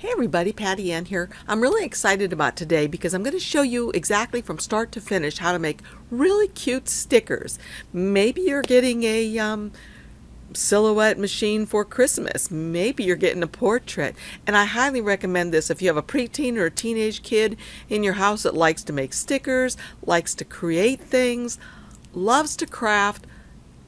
Hey everybody, Patty Ann here. I'm really excited about today because I'm going to show you exactly from start to finish how to make really cute stickers. Maybe you're getting a silhouette machine for Christmas. Maybe you're getting a portrait. And I highly recommend this if you have a preteen or a teenage kid in your house that likes to make stickers, likes to create things, loves to craft,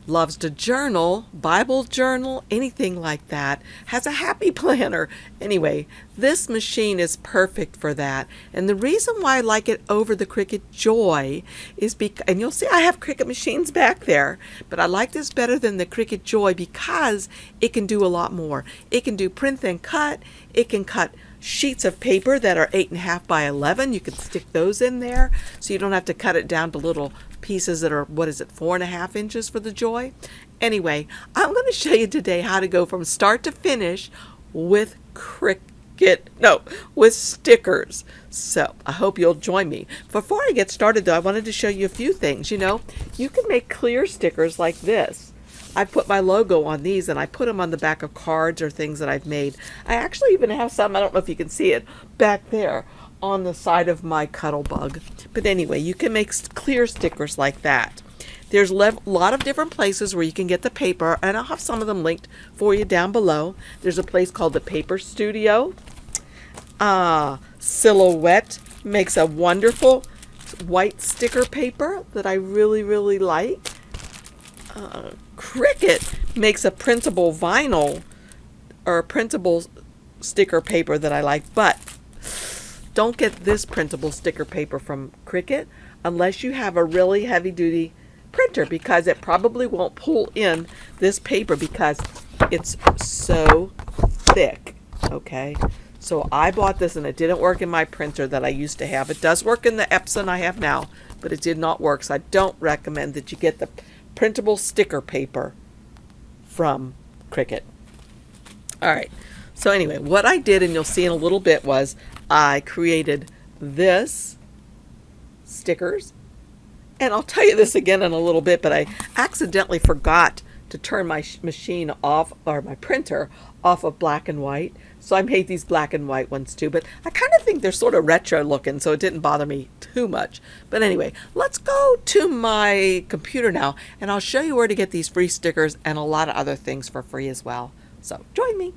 loves to journal, Bible journal, anything like that, has a happy planner. Anyway, this machine is perfect for that. And the reason why I like it over the Cricut Joy is because, and you'll see I have Cricut machines back there, but I like this better than the Cricut Joy because it can do a lot more. It can do print and cut. It can cut sheets of paper that are 8.5 by 11. You can stick those in there so you don't have to cut it down to little pieces that are, 4.5 inches for the Joy. Anyway, I'm going to show you today how to go from start to finish with with stickers. So I hope you'll join me. Before I get started though, I wanted to show you a few things. You can make clear stickers like this. I put my logo on these and I put them on the back of cards or things that I've made. I actually even have some, I don't know if you can see it, back there on the side of my Cuttlebug. But anyway, you can make clear stickers like that. There's a lot of different places where you can get the paper, and I'll have some of them linked for you down below. There's a place called the Paper Studio. Silhouette makes a wonderful white sticker paper that I really, really like. Cricut makes a printable vinyl or a printable sticker paper that I like, but don't get this printable sticker paper from Cricut unless you have a really heavy-duty printer, because it probably won't pull in this paper because it's so thick. Okay, so I bought this and it didn't work in my printer that I used to have. It does work in the Epson I have now, but it did not work, so I don't recommend that you get the printable sticker paper from Cricut. Alright, so anyway, what I did, and you'll see in a little bit, was I created this stickers, and I'll tell you this again in a little bit, but I accidentally forgot to turn my machine off, or my printer off of black and white. So I made these black and white ones too, but I kind of think they're sort of retro looking, so it didn't bother me too much. But anyway, let's go to my computer now, and I'll show you where to get these free stickers and a lot of other things for free as well. So join me.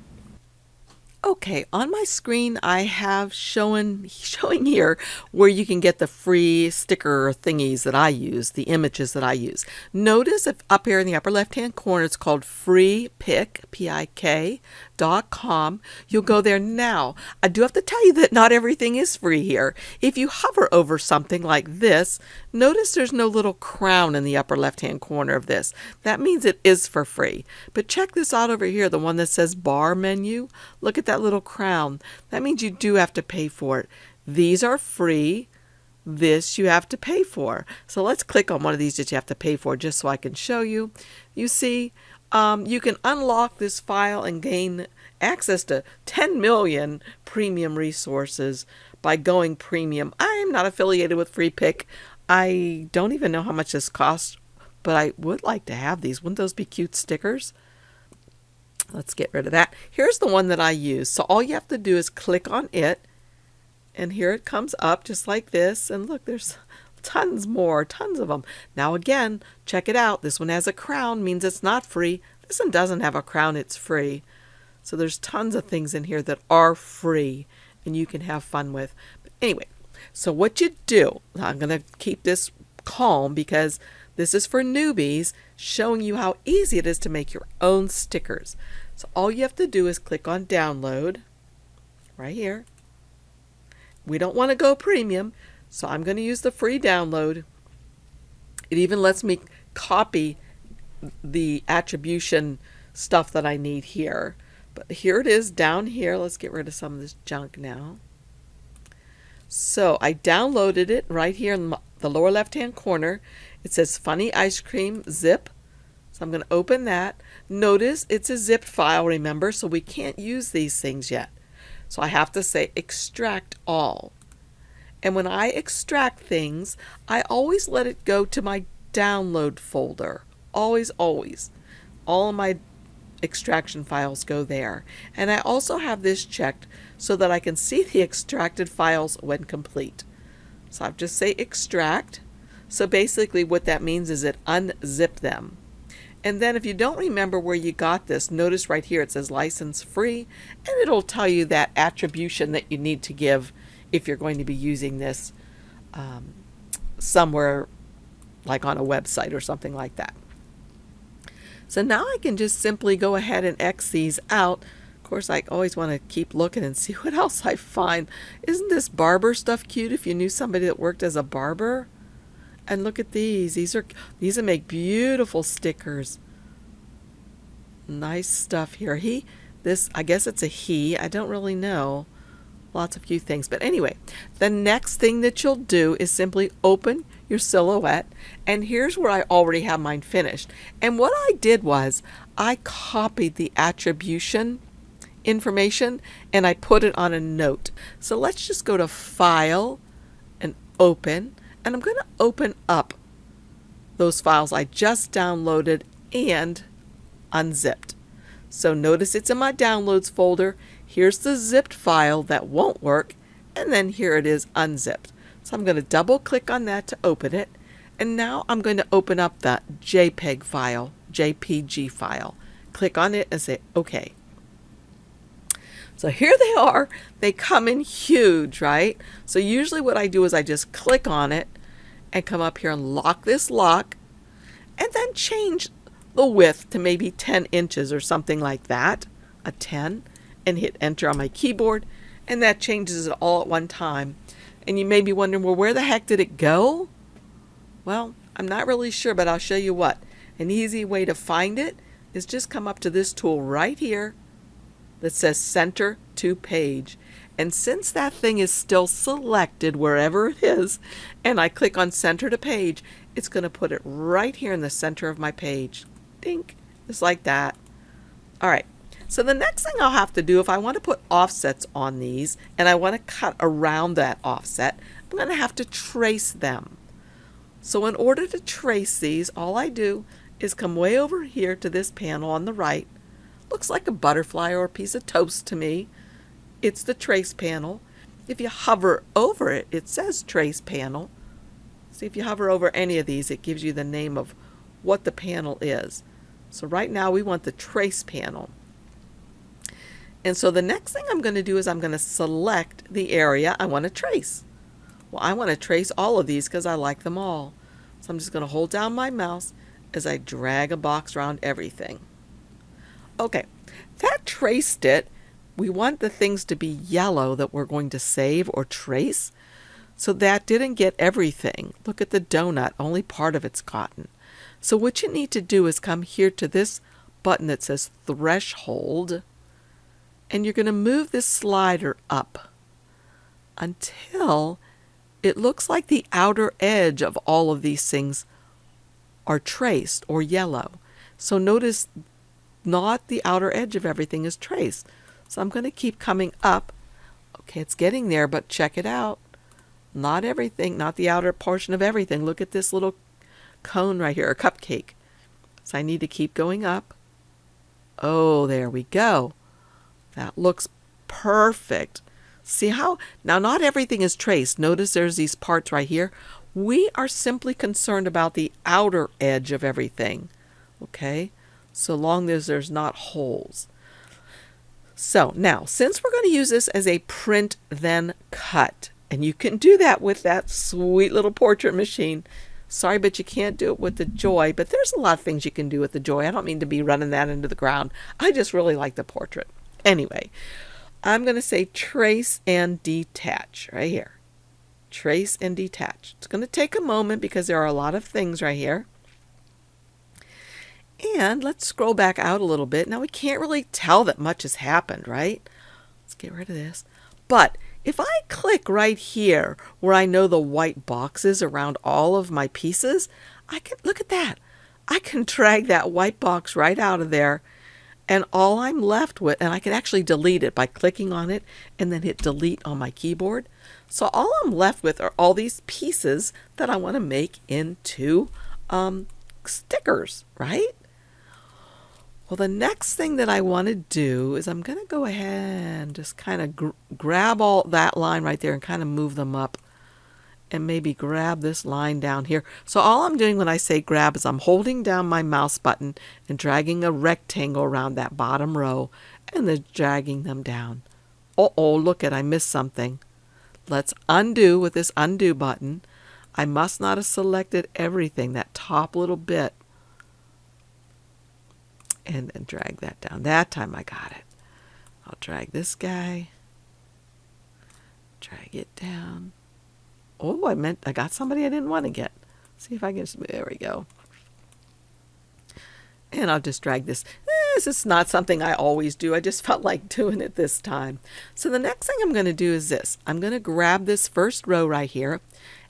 Okay, on my screen I have showing here where you can get the free sticker thingies that I use, the images that I use. Notice if up here in the upper left hand corner it's called Freepikcom.com. You'll go there now. I do have to tell you that not everything is free here. If you hover over something like this, notice there's no little crown in the upper left hand corner of this. That means it is for free. But check this out over here, the one that says bar menu. Look at that little crown. That means you do have to pay for it. These are free. This you have to pay for. So let's click on one of these that you have to pay for just so I can show you. You see, you can unlock this file and gain access to 10 million premium resources by going premium. I am not affiliated with Freepik. I don't even know how much this costs, but I would like to have these. Wouldn't those be cute stickers? Let's get rid of that. Here's the one that I use. So all you have to do is click on it, and here it comes up just like this. And look, there's tons of them. Now again, check it out. This one has a crown, means it's not free. This one doesn't have a crown, it's free. So there's tons of things in here that are free and you can have fun with. But anyway, so what you do, I'm going to keep this calm because this is for newbies, showing you how easy it is to make your own stickers. So all you have to do is click on download right here. We don't want to go premium, so I'm going to use the free download. It even lets me copy the attribution stuff that I need here. But here it is down here. Let's get rid of some of this junk now. So I downloaded it right here in the lower left hand corner. It says funny ice cream zip. So I'm going to open that. Notice it's a zipped file, remember, so we can't use these things yet. So I have to say extract all. And when I extract things, I always let it go to my download folder. Always, always. All of my extraction files go there. And I also have this checked so that I can see the extracted files when complete. So I'll just say extract. So basically what that means is it unzip them. And then if you don't remember where you got this, notice right here it says license free, and it'll tell you that attribution that you need to give if you're going to be using this somewhere like on a website or something like that. So now I can just simply go ahead and X these out. Of course, I always want to keep looking and see what else I find. Isn't this barber stuff cute if you knew somebody that worked as a barber? And look at these. These would make beautiful stickers. Nice stuff here. I guess it's a he. I don't really know. Lots of cute things. But anyway, the next thing that you'll do is simply open your silhouette. And here's where I already have mine finished. And what I did was I copied the attribution information and I put it on a note. So let's just go to File and Open. And I'm going to open up those files I just downloaded and unzipped. So notice it's in my downloads folder. Here's the zipped file that won't work, and then here it is unzipped. So I'm going to double click on that to open it, and now I'm going to open up the JPEG file, JPG file. Click on it and say OK. So here they are. They come in huge, right? So usually what I do is I just click on it and come up here and lock this lock and then change the width to maybe 10 inches or something like that, a 10, and hit enter on my keyboard, and that changes it all at one time. And you may be wondering, well, where the heck did it go? Well, I'm not really sure, but I'll show you what. An easy way to find it is just come up to this tool right here that says Center to Page. And since that thing is still selected wherever it is, and I click on Center to Page, it's going to put it right here in the center of my page. Dink, just like that. All right, so the next thing I'll have to do, if I want to put offsets on these, and I want to cut around that offset, I'm going to have to trace them. So in order to trace these, all I do is come way over here to this panel on the right. Looks like a butterfly or a piece of toast to me. It's the trace panel. If you hover over it, it says trace panel. See, if you hover over any of these, it gives you the name of what the panel is. So right now we want the trace panel. And so the next thing I'm going to do is I'm going to select the area I want to trace. Well, I want to trace all of these because I like them all. So I'm just going to hold down my mouse as I drag a box around everything. Okay, that traced it. We want the things to be yellow that we're going to save or trace. So that didn't get everything. Look at the donut, only part of it's gotten. So what you need to do is come here to this button that says Threshold, and you're going to move this slider up until it looks like the outer edge of all of these things are traced or yellow. So notice not the outer edge of everything is traced. So I'm going to keep coming up. Okay, it's getting there, but check it out. Not everything, not the outer portion of everything. Look at this little cone right here, a cupcake. So I need to keep going up. Oh, there we go. That looks perfect. See how, now not everything is traced. Notice there's these parts right here. We are simply concerned about the outer edge of everything. Okay, so long as there's not holes. So now, since we're going to use this as a print then cut, and you can do that with that sweet little portrait machine. Sorry, but you can't do it with the Joy, but there's a lot of things you can do with the Joy. I don't mean to be running that into the ground. I just really like the portrait. Anyway, I'm going to say trace and detach right here. Trace and detach. It's going to take a moment because there are a lot of things right here. And let's scroll back out a little bit. Now we can't really tell that much has happened, right? Let's get rid of this. But if I click right here where I know the white boxes around all of my pieces, I can, look at that. I can drag that white box right out of there, and all I'm left with, and I can actually delete it by clicking on it and then hit delete on my keyboard. So all I'm left with are all these pieces that I want to make into stickers, right? Well, the next thing that I want to do is I'm going to go ahead and just kind of grab all that line right there and kind of move them up, and maybe grab this line down here. So all I'm doing when I say grab is I'm holding down my mouse button and dragging a rectangle around that bottom row and then dragging them down. Uh-oh, look I missed something. Let's undo with this undo button. I must not have selected everything, that top little bit. And then drag that down. That time I got it. I'll drag this guy. Drag it down. Oh, I got somebody I didn't want to get. See if I can, there we go. And I'll just drag this. This is not something I always do. I just felt like doing it this time. So the next thing I'm going to do is this. I'm going to grab this first row right here,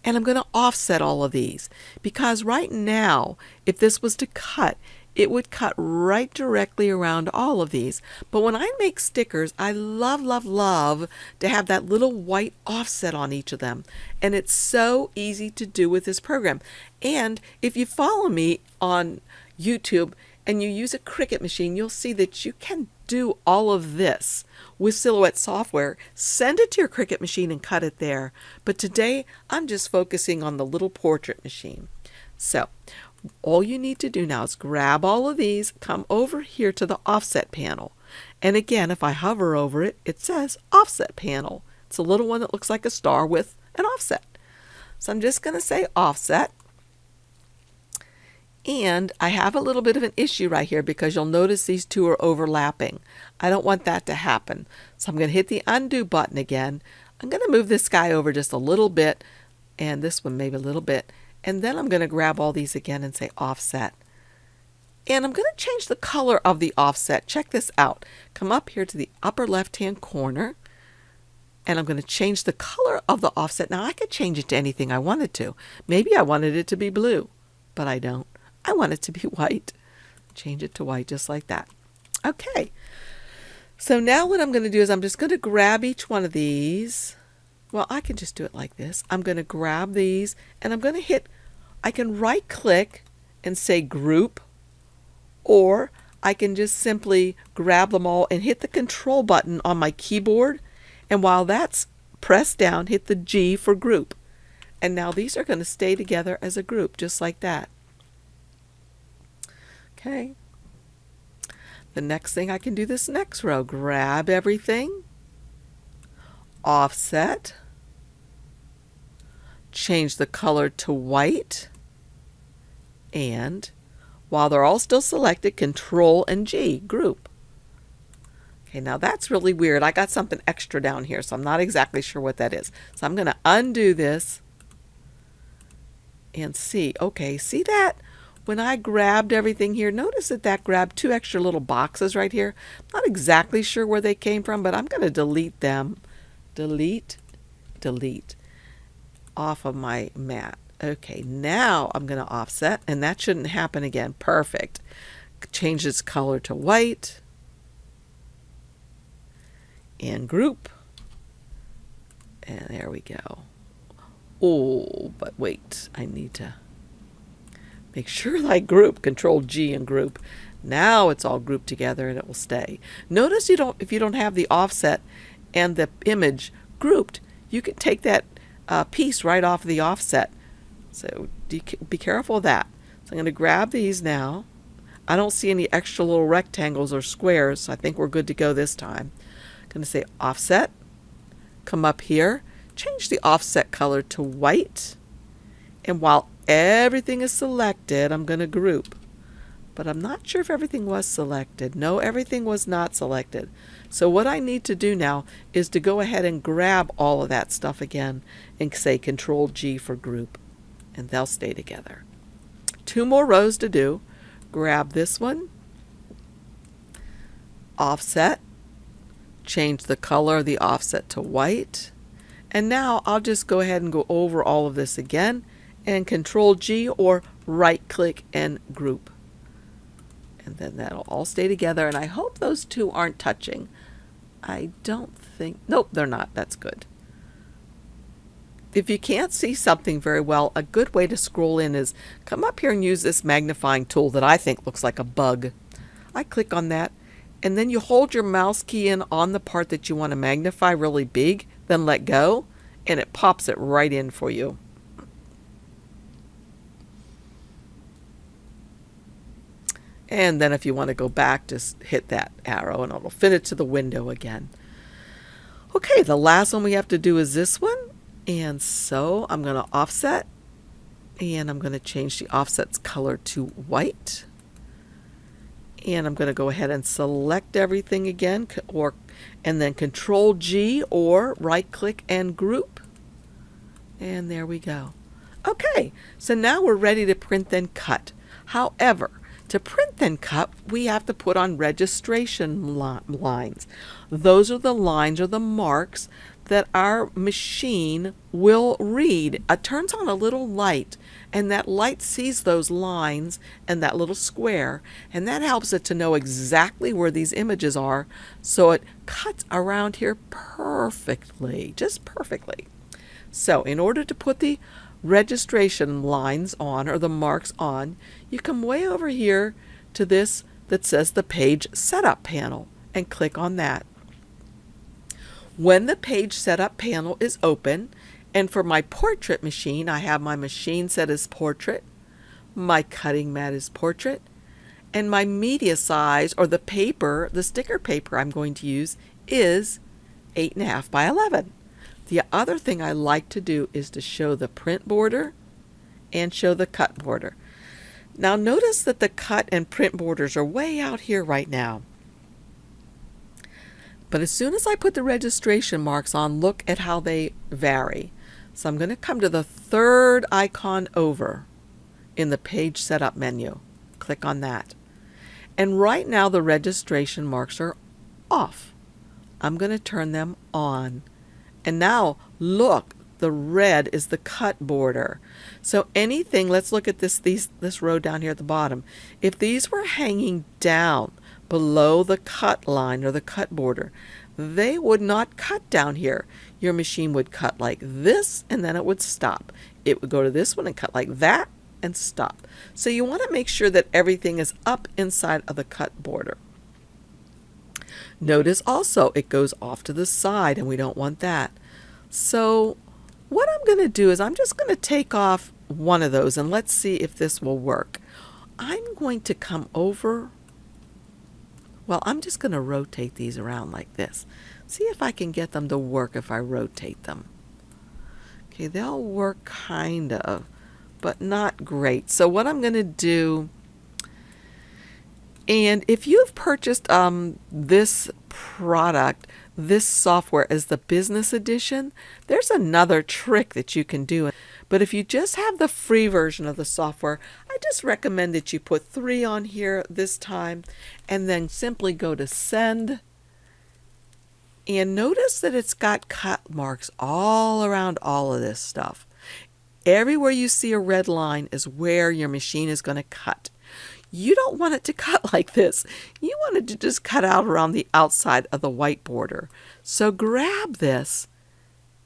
and I'm going to offset all of these. Because right now, if this was to cut, it would cut right directly around all of these. But when I make stickers, I love, love, love to have that little white offset on each of them. And it's so easy to do with this program. And if you follow me on YouTube and you use a Cricut machine, you'll see that you can do all of this with Silhouette software. Send it to your Cricut machine and cut it there. But today, I'm just focusing on the little portrait machine. So all you need to do now is grab all of these, come over here to the offset panel. And again, if I hover over it, it says offset panel. It's a little one that looks like a star with an offset. So I'm just going to say offset. And I have a little bit of an issue right here because you'll notice these two are overlapping. I don't want that to happen. So I'm going to hit the undo button again. I'm going to move this guy over just a little bit, and this one maybe a little bit. And then I'm going to grab all these again and say offset. And I'm going to change the color of the offset. Check this out. Come up here to the upper left-hand corner, and I'm going to change the color of the offset. Now I could change it to anything I wanted to. Maybe I wanted it to be blue, but I don't. I want it to be white. Change it to white just like that. Okay. So now what I'm going to do is I'm just going to grab each one of these. Well, I can just do it like this. I'm going to grab these and I'm going to hit, I can right click and say group, or I can just simply grab them all and hit the control button on my keyboard. And while that's pressed down, hit the G for group. And now these are going to stay together as a group, just like that. Okay. The next thing I can do this next row, grab everything, offset, change the color to white, and while they're all still selected, Control and G, group. Okay, now that's really weird. I got something extra down here, so I'm not exactly sure what that is. So I'm going to undo this and see. Okay, see that? When I grabbed everything here, notice that grabbed two extra little boxes right here. Not exactly sure where they came from, but I'm going to delete them. Delete, delete off of my mat. Okay, now I'm going to offset, and that shouldn't happen again. Perfect. Change its color to white. And group. And there we go. Oh, but wait, I need to make sure that I group, Control G and group. Now it's all grouped together and it will stay. Notice if you don't have the offset and the image grouped, you can take that piece right off of the offset. So be careful of that. So I'm going to grab these now. I don't see any extra little rectangles or squares, so I think we're good to go this time. I'm going to say offset, come up here, change the offset color to white, and while everything is selected, I'm going to group. But I'm not sure if everything was selected. No, everything was not selected. So what I need to do now is to go ahead and grab all of that stuff again and say Control G for group, and they'll stay together. 2 more rows to do. Grab this one, offset, change the color of the offset to white, and now I'll just go ahead and go over all of this again and Control G or right click and group. And then that'll all stay together, and I hope those two aren't touching. I don't think, nope, they're not. That's good. If you can't see something very well, a good way to scroll in is come up here and use this magnifying tool that I think looks like a bug. I click on that, and then you hold your mouse key in on the part that you want to magnify really big, then let go, and it pops it right in for you. And then if you want to go back, just hit that arrow and it'll fit it to the window again. Okay, the last one we have to do is this one. And so I'm going to offset, and I'm going to change the offset's color to white. And I'm going to go ahead and select everything again, and then Control G or right click and group. And there we go. Okay, so now we're ready to print then cut. However, to print then cut, we have to put on registration lines. Those are the lines or the marks that our machine will read. It turns on a little light, and that light sees those lines and that little square, and that helps it to know exactly where these images are, so it cuts around here perfectly, just perfectly. So in order to put the registration lines on, or the marks on, you come way over here to this that says the page setup panel and click on that. When the page setup panel is open, and for my portrait machine, I have my machine set as portrait, my cutting mat is portrait, and my media size, or the paper, the sticker paper I'm going to use, is 8.5 by 11. The other thing I like to do is to show the print border and show the cut border. Now notice that the cut and print borders are way out here right now. But as soon as I put the registration marks on, look at how they vary. So I'm going to come to the third icon over in the page setup menu. Click on that. And right now the registration marks are off. I'm going to turn them on. And now look, the red is the cut border. So anything, let's look at this row down here at the bottom. If these were hanging down below the cut line or the cut border, they would not cut down here. Your machine would cut like this, and then it would stop. It would go to this one and cut like that and stop. So you want to make sure that everything is up inside of the cut border. Notice also it goes off to the side, and we don't want that. So what I'm going to do is I'm just going to take off one of those, and let's see if this will work. I'm going to come over. Well, I'm just going to rotate these around like this. See if I can get them to work if I rotate them. Okay, they'll work kind of, but not great. So what I'm going to do, and if you've purchased this product, this software as the business edition, there's another trick that you can do. But if you just have the free version of the software, I just recommend that you put 3 on here this time, and then simply go to send. And notice that it's got cut marks all around all of this stuff. Everywhere you see a red line is where your machine is going to cut. You don't want it to cut like this. You want it to just cut out around the outside of the white border. So grab this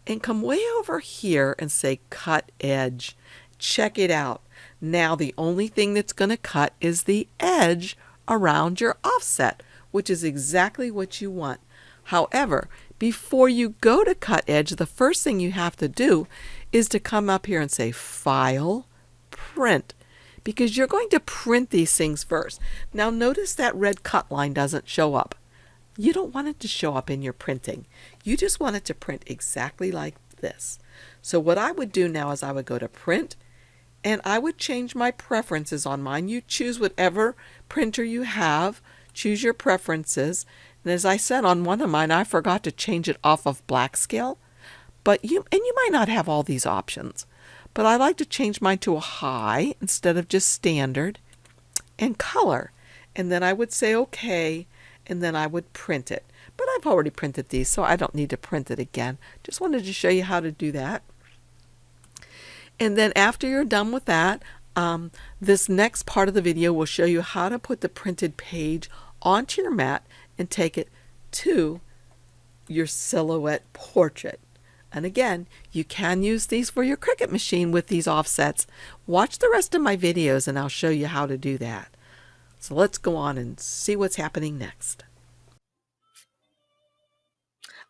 and come way over here and say cut edge. Check it out. Now the only thing that's going to cut is the edge around your offset, which is exactly what you want. However, before you go to cut edge, the first thing you have to do is to come up here and say File, Print, because you're going to print these things first. Now notice that red cut line doesn't show up. You don't want it to show up in your printing. You just want it to print exactly like this. So what I would do now is I would go to Print, and I would change my preferences on mine. You choose whatever printer you have. Choose your preferences. And as I said on one of mine, I forgot to change it off of black scale. But you might not have all these options. But I like to change mine to a high instead of just standard, and color. And then I would say OK, and then I would print it. But I've already printed these, so I don't need to print it again. Just wanted to show you how to do that. And then after you're done with that, this next part of the video will show you how to put the printed page onto your mat and take it to your silhouette portrait. And again, you can use these for your Cricut machine with these offsets. Watch the rest of my videos and I'll show you how to do that. So let's go on and see what's happening next.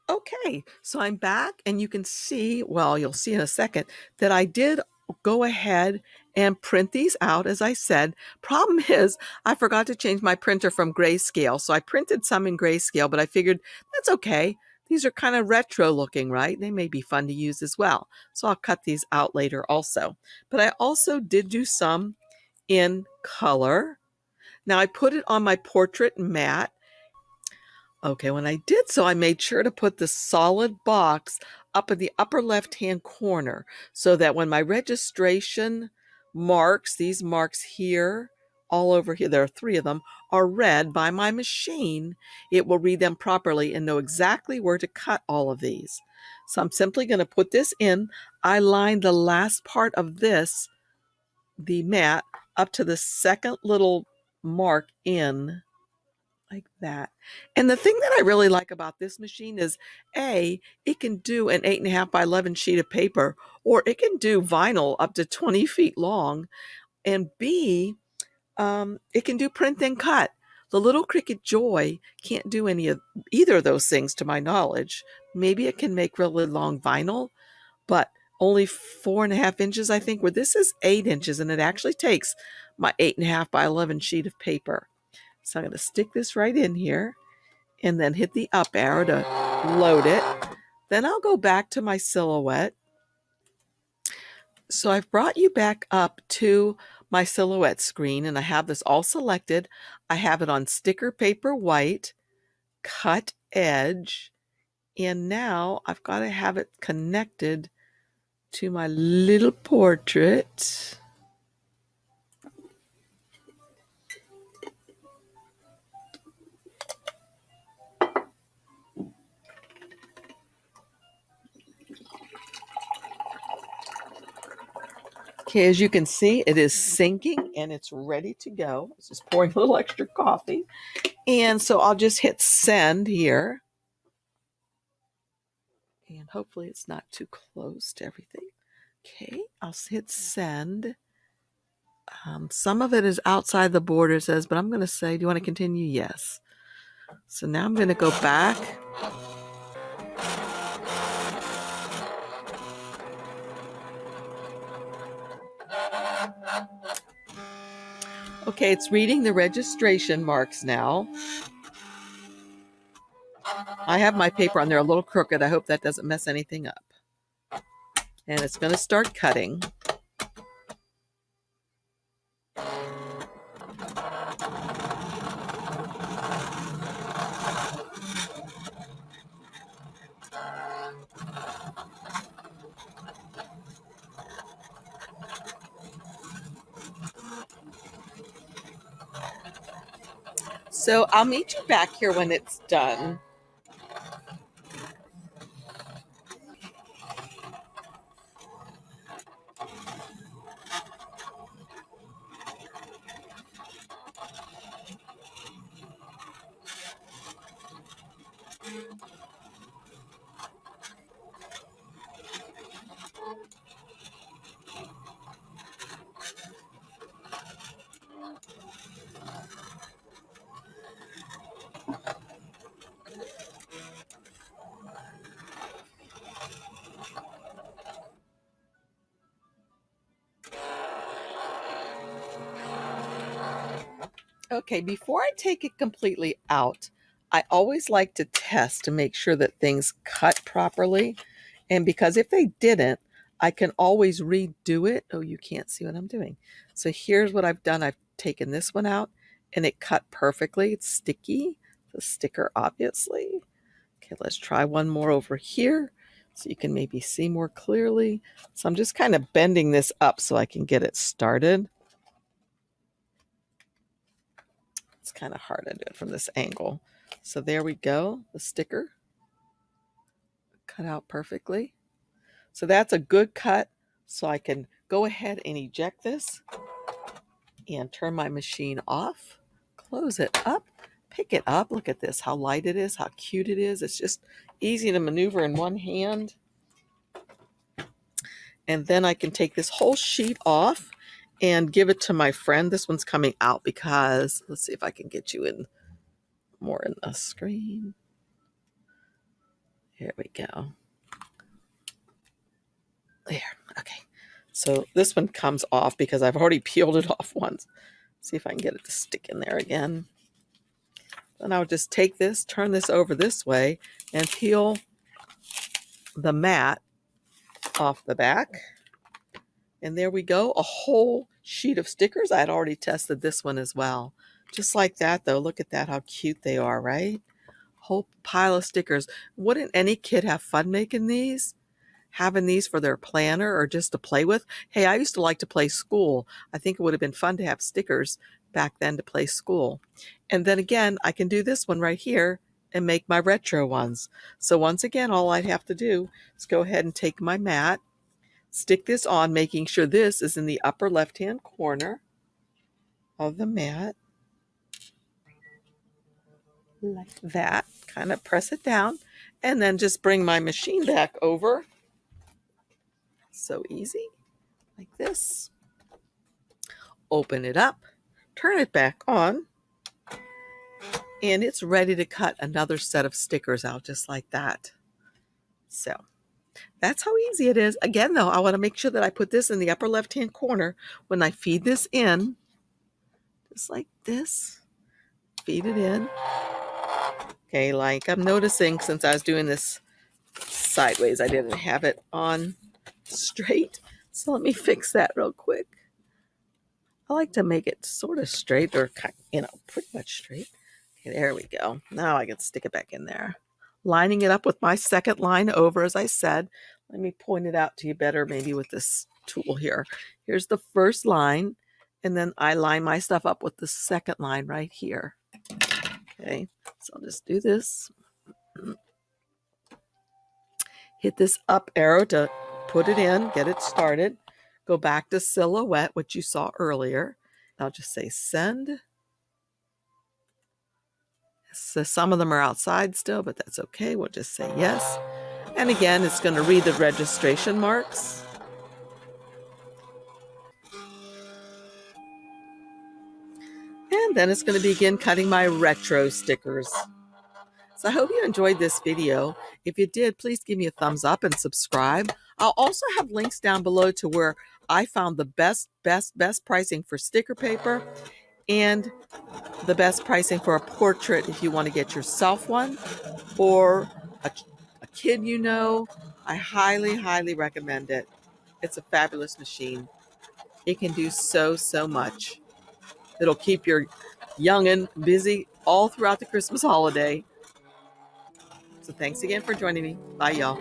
Okay, so I'm back and you can see, well, you'll see in a second, that I did go ahead and print these out, as I said. Problem is, I forgot to change my printer from grayscale. So I printed some in grayscale, but I figured that's okay. These are kind of retro looking, right? They may be fun to use as well. So I'll cut these out later also. But I also did do some in color. Now I put it on my portrait mat. Okay, when I did so, I made sure to put the solid box up in the upper left-hand corner so that when my registration marks, these marks here, all over here, there are 3 of them, are read by my machine, it will read them properly and know exactly where to cut all of these. So I'm simply going to put this in. I lined the last part of this, the mat, up to the second little mark in, like that. And the thing that I really like about this machine is A, it can do an 8.5 by 11 sheet of paper, or it can do vinyl up to 20 feet long. And B, it can do print and cut. The little Cricut Joy can't do any of either of those things to my knowledge. Maybe it can make really long vinyl, but only 4.5 inches, I think, where this is 8 inches, and it actually takes my 8.5 by 11 sheet of paper. So I'm going to stick this right in here and then hit the up arrow to load it. Then I'll go back to my silhouette. So I've brought you back up to my silhouette screen and I have this all selected. I have it on sticker paper white, cut edge, and now I've got to have it connected to my little portrait. Okay, as you can see, it is syncing and it's ready to go. It's just pouring a little extra coffee. And so I'll just hit send here. And hopefully it's not too close to everything. Okay, I'll hit send. Some of it is outside the border, it says, but I'm going to say, do you want to continue? Yes. So now I'm going to go back. Okay, it's reading the registration marks now. I have my paper on there a little crooked. I hope that doesn't mess anything up. And it's going to start cutting. So I'll meet you back here when it's done. Okay, before I take it completely out, I always like to test to make sure that things cut properly. And because if they didn't, I can always redo it. Oh, you can't see what I'm doing. So here's what I've done. I've taken this one out and it cut perfectly. It's sticky, the sticker obviously. Okay, let's try one more over here so you can maybe see more clearly. So I'm just kind of bending this up so I can get it started. It's kind of hard to do it from this angle. So there we go, the sticker cut out perfectly. So that's a good cut. So I can go ahead and eject this and turn my machine off, close it up, pick it up. Look at this, how light it is, how cute it is. It's just easy to maneuver in one hand. And then I can take this whole sheet off and give it to my friend. This one's coming out because, let's see if I can get you in more in the screen. Here we go. There. Okay. So this one comes off because I've already peeled it off once. See if I can get it to stick in there again. Then I'll just take this, turn this over this way, and peel the mat off the back. And there we go, a whole sheet of stickers. I had already tested this one as well. Just like that, though. Look at that, how cute they are, right? Whole pile of stickers. Wouldn't any kid have fun making these? Having these for their planner or just to play with? Hey, I used to like to play school. I think it would have been fun to have stickers back then to play school. And then again, I can do this one right here and make my retro ones. So once again, all I'd have to do is go ahead and take my mat, stick this on, making sure this is in the upper left-hand corner of the mat. Like that. Kind of press it down. And then just bring my machine back over. So easy. Like this. Open it up. Turn it back on. And it's ready to cut another set of stickers out just like that. So that's how easy it is. Again, though, I want to make sure that I put this in the upper left-hand corner when I feed this in. Just like this. Feed it in. Okay, like I'm noticing since I was doing this sideways, I didn't have it on straight. So let me fix that real quick. I like to make it sort of straight or, pretty much straight. Okay, there we go. Now I can stick it back in there. Lining it up with my second line over, as I said. Let me point it out to you better maybe with this tool here. Here's the first line, and then I line my stuff up with the second line right here. Okay, so I'll just do this. Hit this up arrow to put it in, get it started. Go back to silhouette, which you saw earlier. I'll just say send. So some of them are outside still, but that's okay. We'll just say yes. And again, it's going to read the registration marks. And then it's going to begin cutting my retro stickers. So I hope you enjoyed this video. If you did, please give me a thumbs up and subscribe. I'll also have links down below to where I found the best pricing for sticker paper and the best pricing for a portrait if you want to get yourself one or a kid you know. I highly recommend it. It's a fabulous machine. It can do so much. It'll keep your youngin' busy all throughout the Christmas holiday. So thanks again for joining me. Bye, y'all.